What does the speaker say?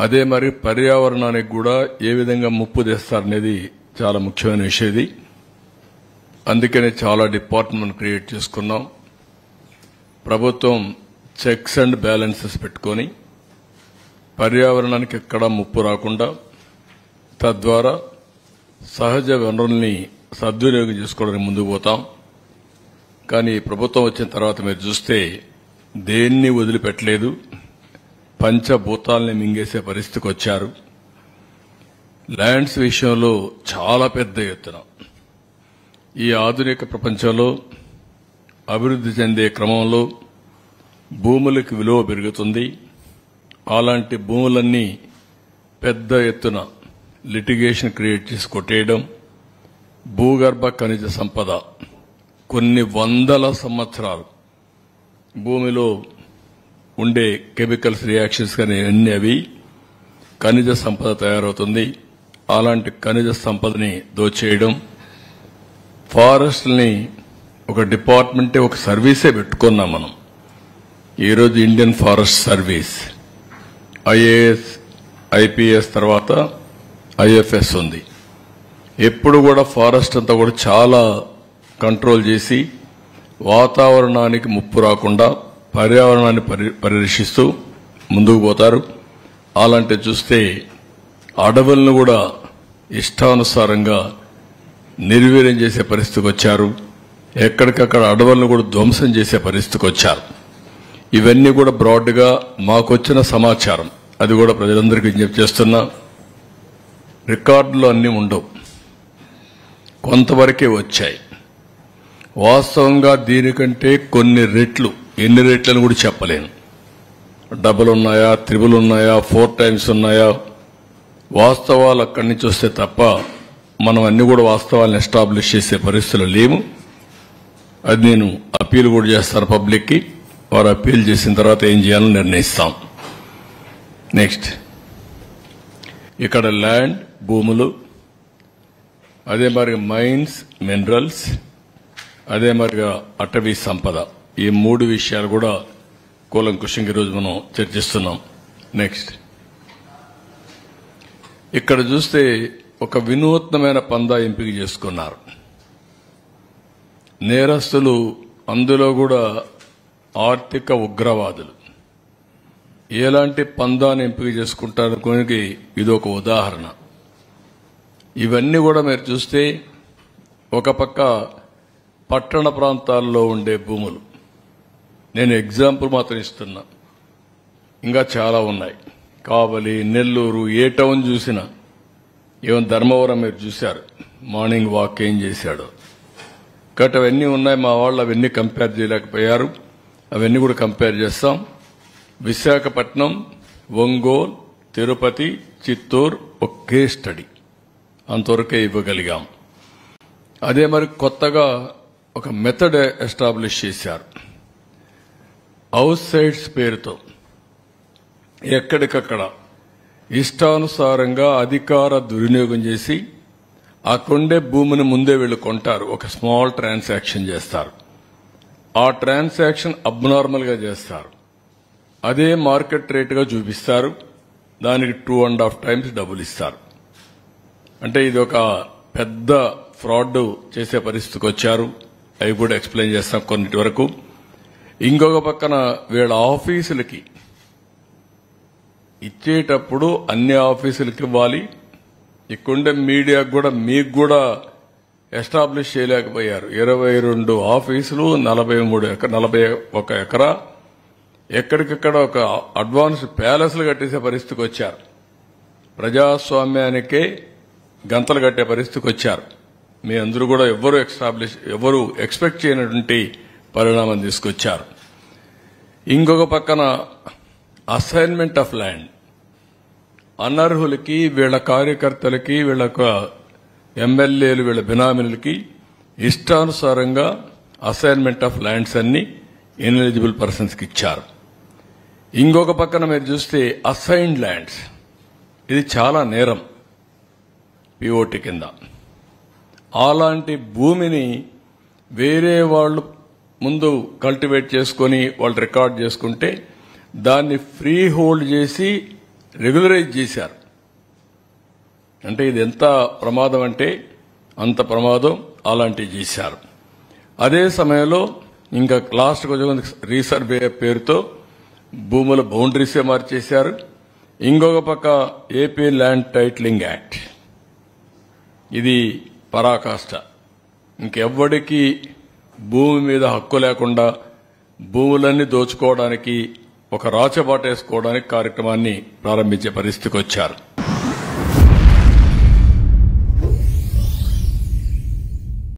అదే మరి పర్యావరణానికి కూడా ఏ విధంగా ముప్పు తెస్తారనేది చాలా ముఖ్యమైన విషయం ఇది. అందుకనే చాలా డిపార్ట్మెంట్ క్రియేట్ చేసుకున్నాం. ప్రభుత్వం చెక్స్ అండ్ బ్యాలెన్సెస్ పెట్టుకొని పర్యావరణానికి ఎక్కడా ముప్పు రాకుండా తద్వారా సహజ వనరుల్ని సద్వినియోగం చేసుకోవడానికి ముందుకు పోతాం. కానీ ప్రభుత్వం వచ్చిన తర్వాత మీరు చూస్తే దేన్ని వదిలిపెట్టలేదు. పంచభూతాల్ని మింగేసే పరిస్థితికి వచ్చారు. ల్యాండ్స్ విషయంలో చాలా పెద్ద ఎత్తున ఈ ఆధునిక ప్రపంచంలో అభివృద్ధి చెందే క్రమంలో భూములకు విలువ పెరుగుతుంది. అలాంటి భూములన్నీ పెద్ద ఎత్తున లిటిగేషన్ క్రియేట్ చేసి కొట్టేయడం, భూగర్భ ఖనిజ సంపద కొన్ని వందల సంవత్సరాలు భూమిలో ఉండే కెమికల్స్ రియాక్షన్స్ కానీ అన్ని అవి ఖనిజ సంపద తయారవుతుంది. అలాంటి ఖనిజ సంపదని దోచేయడం, ఫారెస్ట్ని ఒక డిపార్ట్మెంటే ఒక సర్వీసే పెట్టుకున్నాం మనం. ఈరోజు Indian forest service IAS IPS తర్వాత ఐఎఫ్ఎస్ ఉంది. ఎప్పుడు కూడా ఫారెస్ట్ అంతా కూడా చాలా కంట్రోల్ చేసి వాతావరణానికి ముప్పు రాకుండా పర్యావరణాన్ని పరిరక్షిస్తూ ముందుకు పోతారు. అలాంటి చూస్తే అడవులను కూడా ఇష్టానుసారంగా నిర్వీర్యం చేసే పరిస్థితికి వచ్చారు. ఎక్కడికక్కడ అడవులను కూడా ధ్వంసం చేసే పరిస్థితికి వచ్చారు. ఇవన్నీ కూడా బ్రాడ్గా మాకొచ్చిన సమాచారం, అది కూడా ప్రజలందరికీ విజ్ఞప్తి చేస్తున్నా. రికార్డులు అన్నీ ఉండవు, కొంతవరకే వచ్చాయి. వాస్తవంగా దీనికంటే కొన్ని రెట్లు, ఎన్ని రెట్లను కూడా చెప్పలేను. డబుల్ ఉన్నాయా, త్రిబుల్ ఉన్నాయా, 4 times ఉన్నాయా, వాస్తవాలు అక్కడి నుంచి వస్తే తప్ప మనం అన్ని కూడా వాస్తవాలను ఎస్టాబ్లిష్ చేసే పరిస్థితులు లేము. అది నేను అప్పీల్ కూడా చేస్తాను పబ్లిక్కి. వారు అప్పీల్ చేసిన తర్వాత ఏం చేయాలని నిర్ణయిస్తాం. నెక్స్ట్, ఇక్కడ ల్యాండ్ భూములు, అదే మరి మైన్స్ మినరల్స్, అదే మరిగా అటవీ సంపద, ఈ 3 విషయాలు కూడా కూలంకుషంగా ఈరోజు మనం చర్చిస్తున్నాం. నెక్స్ట్, ఇక్కడ చూస్తే ఒక వినూత్నమైన పందా ఎంపిక చేసుకున్నారు నేరస్తులు. అందులో కూడా ఆర్థిక ఉగ్రవాదులు ఎలాంటి పందాన్ని ఎంపిక చేసుకుంటారు కొనికి ఇది ఒక ఉదాహరణ. ఇవన్నీ కూడా మీరు చూస్తే ఒక పక్క పట్టణ ప్రాంతాల్లో ఉండే భూములు, నేను ఎగ్జాంపుల్ మాత్రం ఇస్తున్నా, ఇంకా చాలా ఉన్నాయి. కావలి, నెల్లూరు, ఏ టౌన్ చూసినా, ఈవెన్ ధర్మవరం మీరు చూశారు, మార్నింగ్ వాక్ ఏం చేశాడు. కాబట్టి అవన్నీ ఉన్నాయి. మా వాళ్ళు అవన్నీ కంపేర్ చేయలేకపోయారు. అవన్నీ కూడా కంపేర్ చేస్తాం. విశాఖపట్నం, ఒంగోలు, తిరుపతి, చిత్తూరు ఒకే స్టడీ, అంతవరకే ఇవ్వగలిగాం. అదే మరి కొత్తగా ఒక మెథడ్ ఎస్టాబ్లిష్ చేశారు. హౌస్ సైట్స్ పేరుతో ఎక్కడికక్కడ ఇష్టానుసారంగా అధికార దుర్వినియోగం చేసి ఆ కొండే భూమిని ముందే వీళ్ళు కొంటారు. ఒక స్మాల్ ట్రాన్సాక్షన్ చేస్తారు. ఆ ట్రాన్సాక్షన్ అబ్నార్మల్ గా చేస్తారు. అదే మార్కెట్ రేటుగా చూపిస్తారు. దానికి 2.5 times డబ్బులు ఇస్తారు. అంటే ఇది ఒక పెద్ద ఫ్రాడ్ చేసే పరిస్థితికి వచ్చారు. అవి కూడా ఎక్స్ప్లెయిన్ చేస్తాం కొన్నిటి వరకు. ఇంకొక పక్కన వీళ్ళ ఆఫీసులకి ఇచ్చేటప్పుడు అన్ని ఆఫీసులకి ఇవ్వాలి. ఇక్కడుండే మీడియాకు కూడా మీకు కూడా ఎస్టాబ్లిష్ చేయలేకపోయారు. 22 ఆఫీసులు, 41 ఎకరా, ఎక్కడికక్కడ ఒక అడ్వాన్స్ ప్యాలెస్లు కట్టేసే పరిస్థితికి వచ్చారు. ప్రజాస్వామ్యానికే గంతలు కట్టే పరిస్థితికి వచ్చారు. మీ అందరూ కూడా ఎవరు ఎక్స్పెక్ట్ చేయనటువంటి పరిణామం తీసుకొచ్చారు. ఇంకొక పక్కన అసైన్మెంట్ ఆఫ్ ల్యాండ్, అనర్హులకి, వీళ్ల కార్యకర్తలకి, వీళ్ళ ఎమ్మెల్యేలు, వీళ్ళ బినామీలకి ఇష్టానుసారంగా అసైన్మెంట్ ఆఫ్ ల్యాండ్స్ అన్ని ఇన్ఎలిజిబుల్ పర్సన్స్ కి ఇచ్చారు. ఇంకొక పక్కన మీరు చూస్తే అసైన్డ్ ల్యాండ్స్, ఇది చాలా నేరం పిఓటి కింద. అలాంటి భూమిని వేరే వాళ్ళు ముందు కల్టివేట్ చేసుకుని వాళ్ళు రికార్డ్ చేసుకుంటే దాన్ని ఫ్రీ హోల్డ్ చేసి రెగ్యులరైజ్ చేశారు. అంటే ఇది ఎంత ప్రమాదం అంటే అంత ప్రమాదం, అలాంటివి చేశారు. అదే సమయంలో ఇంకా లాస్ట్ కొంచెం రీసర్వే పేరుతో భూముల బౌండరీసే మార్చేశారు. ఇంకొక పక్క ఏపీ ల్యాండ్ టైటిలింగ్ యాక్ట్, ఇది పరాకాష్ట. ఇంకెవ్వడికి భూమి మీద హక్కు లేకుండా భూములన్నీ దోచుకోవడానికి, ఒక రాచబాట వేసుకోవడానికి కార్యక్రమాన్ని ప్రారంభించే పరిస్థితికి వచ్చారు.